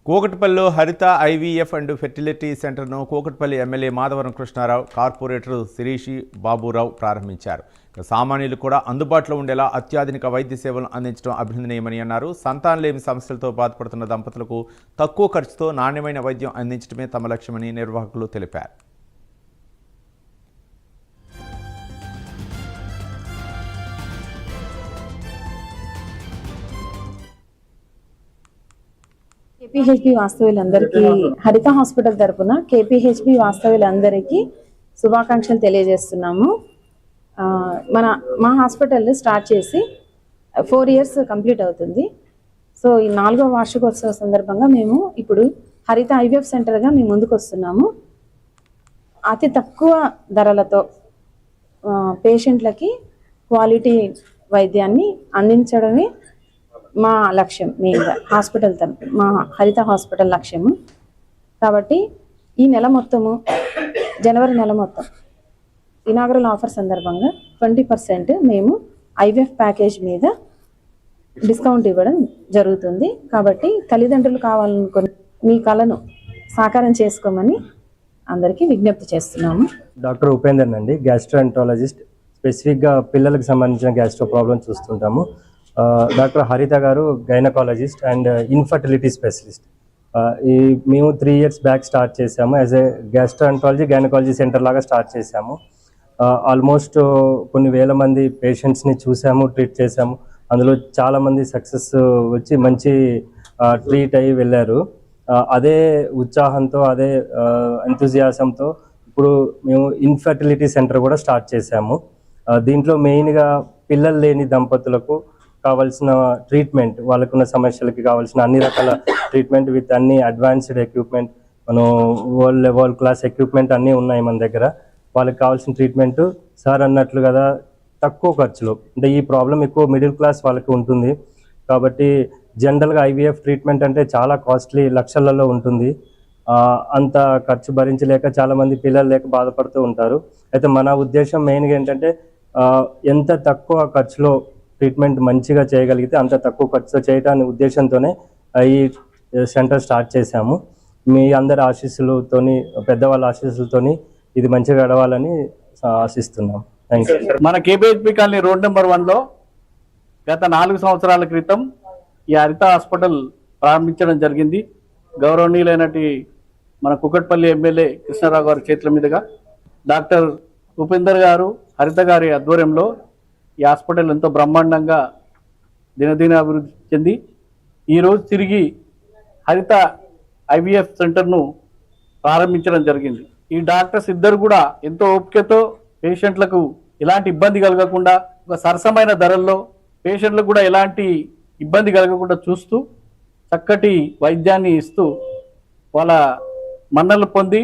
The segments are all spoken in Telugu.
కూకట్పల్లిలో హరిత ఐవీఎఫ్ అండ్ ఫెర్టిలిటీ సెంటర్ను కూకట్పల్లి ఎమ్మెల్యే మాధవరం కృష్ణారావు, కార్పొరేటర్ శిరీషి బాబురావు ప్రారంభించారు. సామాన్యులు కూడా అందుబాటులో ఉండేలా అత్యాధునిక వైద్య సేవలను అందించడం అభినందనీయమని అన్నారు. సంతానలేమి సమస్యలతో బాధపడుతున్న దంపతులకు తక్కువ ఖర్చుతో నాణ్యమైన వైద్యం అందించడమే తమ లక్ష్యమని నిర్వాహకులు తెలిపారు. కేపీహెచ్బి వాస్తవ్యులందరికీ హరిత హాస్పిటల్ తరపున కేపీహెచ్బి వాస్తవ్యులందరికీ శుభాకాంక్షలు తెలియజేస్తున్నాము. మా హాస్పిటల్ స్టార్ట్ చేసి 4 years కంప్లీట్ అవుతుంది. సో ఈ 4వ వార్షికోత్సవ సందర్భంగా మేము ఇప్పుడు హరిత ఐవీఎఫ్ సెంటర్గా మేము ముందుకు వస్తున్నాము. అతి తక్కువ ధరలతో పేషెంట్లకి క్వాలిటీ వైద్యాన్ని అందించడమే మా లక్ష్యం. మెయిన్గా హాస్పిటల్ తరపు మా హరిత హాస్పిటల్ లక్ష్యము. కాబట్టి ఈ నెల మొత్తము జనవరి నెల మొత్తం ఇనాగరల్ ఆఫర్ సందర్భంగా 20% మేము ఐవీఎఫ్ ప్యాకేజ్ మీద డిస్కౌంట్ ఇవ్వడం జరుగుతుంది. కాబట్టి తల్లిదండ్రులు కావాలనుకుని మీ కళను సాకారం చేసుకోమని అందరికీ విజ్ఞప్తి చేస్తున్నాము. డాక్టర్ ఉపేందర్ అండి, గ్యాస్ట్రోఎంట్రాలజిస్ట్. స్పెసిఫిక్గా పిల్లలకు సంబంధించిన గ్యాస్ట్రో ప్రాబ్లమ్ చూస్తుంటాము. డాక్టర్ హరిత గారు గైనకాలజిస్ట్ అండ్ ఇన్ఫర్టిలిటీ స్పెషలిస్ట్. మేము 3 years బ్యాక్ స్టార్ట్ చేసాము. As a gastroenterology gynaecology centre లాగా స్టార్ట్ చేసాము. ఆల్మోస్ట్ కొన్ని వేల మంది పేషెంట్స్ని చూసాము, ట్రీట్ చేసాము. అందులో చాలామంది సక్సెస్ వచ్చి మంచి ట్రీట్ అయ్యి వెళ్ళారు. అదే ఉత్సాహంతో, అదే ఎంతూజియాసంతో ఇప్పుడు మేము ఇన్ఫర్టిలిటీ సెంటర్ కూడా స్టార్ట్ చేసాము. దీంట్లో మెయిన్గా పిల్లలు లేని దంపతులకు కావాల్సిన ట్రీట్మెంట్, వాళ్ళకున్న సమస్యలకి కావాల్సిన అన్ని రకాల ట్రీట్మెంట్ విత్ అన్ని అడ్వాన్స్డ్ ఎక్విప్మెంట్, మనం వరల్డ్ క్లాస్ ఎక్విప్మెంట్ అన్నీ ఉన్నాయి మన దగ్గర. వాళ్ళకి కావాల్సిన ట్రీట్మెంట్ సార్ అన్నట్లు కదా తక్కువ ఖర్చులో, అంటే ఈ ప్రాబ్లం ఎక్కువ మిడిల్ క్లాస్ వాళ్ళకి ఉంటుంది. కాబట్టి జనరల్గా ఐవీఎఫ్ ట్రీట్మెంట్ అంటే చాలా కాస్ట్లీ, లక్షలలో ఉంటుంది. అంత ఖర్చు భరించలేక చాలామంది పిల్లలు లేక బాధపడుతూ ఉంటారు. అయితే మన ఉద్దేశం మెయిన్గా ఏంటంటే ఎంత తక్కువ ఖర్చులో ట్రీట్మెంట్ మంచిగా చేయగలిగితే అంత తక్కువ ఖర్చుతో చేయడానికి ఉద్దేశంతోనే ఈ సెంటర్ స్టార్ట్ చేశాము. మీ అందరి ఆశీస్సులతోని, పెద్దవాళ్ళ ఆశీస్సులతోని ఇది మంచిగా గడవాలని ఆశిస్తున్నాం. Thank you. మన కేపీహెచ్బి కాలనీ రోడ్ నెంబర్ 1లో గత 4 సంవత్సరాల క్రితం ఈ హరిత హాస్పిటల్ ప్రారంభించడం జరిగింది. గౌరవనీయులైనటి మన కూకట్పల్లి ఎమ్మెల్యే కృష్ణారావు గారి చేతుల మీదుగా డాక్టర్ ఉపేందర్ గారు, హరిత గారి ఆధ్వర్యంలో ఈ హాస్పిటల్ ఎంతో బ్రహ్మాండంగా దినదిన అభివృద్ధి చెంది ఈరోజు తిరిగి హరిత ఐవీఎఫ్ సెంటర్ను ప్రారంభించడం జరిగింది. ఈ డాక్టర్స్ ఇద్దరు కూడా ఎంతో ఓపికతో పేషెంట్లకు ఎలాంటి ఇబ్బంది కలగకుండా, ఒక సరసమైన ధరల్లో పేషెంట్లకు కూడా ఎలాంటి ఇబ్బంది కలగకుండా చూస్తూ చక్కటి వైద్యాన్ని ఇస్తూ వాళ్ళ మన్నలు పొంది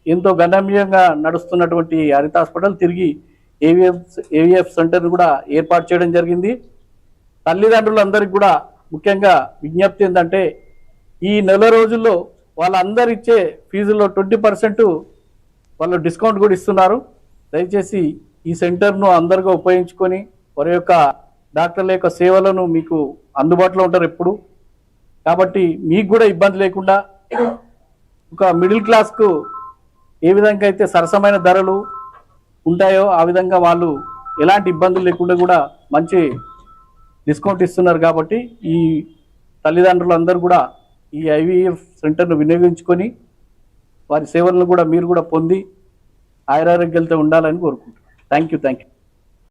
ఎంతో గణనీయంగా నడుస్తున్నటువంటి హరిత హాస్పిటల్ తిరిగి ఏవిఎఫ్ సెంటర్ను కూడా ఏర్పాటు చేయడం జరిగింది. తల్లిదండ్రులందరికీ కూడా ముఖ్యంగా విజ్ఞప్తి ఏంటంటే, ఈ నెల రోజుల్లో వాళ్ళందరూ ఇచ్చే ఫీజులో 20% వాళ్ళు డిస్కౌంట్ కూడా ఇస్తున్నారు. దయచేసి ఈ సెంటర్ను అందరిగా ఉపయోగించుకొని వారి యొక్క డాక్టర్ల యొక్క సేవలను మీకు అందుబాటులో ఉంటారు ఎప్పుడు. కాబట్టి మీకు కూడా ఇబ్బంది లేకుండా ఒక మిడిల్ క్లాస్కు ఏ విధంగా అయితే సరసమైన ధరలు ఉంటాయో ఆ విధంగా వాళ్ళు ఎలాంటి ఇబ్బందులు లేకుండా కూడా మంచి డిస్కౌంట్ ఇస్తున్నారు. కాబట్టి ఈ తల్లిదండ్రులందరూ కూడా ఈ ఐవీఎఫ్ సెంటర్ను వినియోగించుకొని వారి సేవలను కూడా మీరు కూడా పొంది ఆయురారోగ్యాలతో ఉండాలని కోరుకుంటున్నాను. Thank you.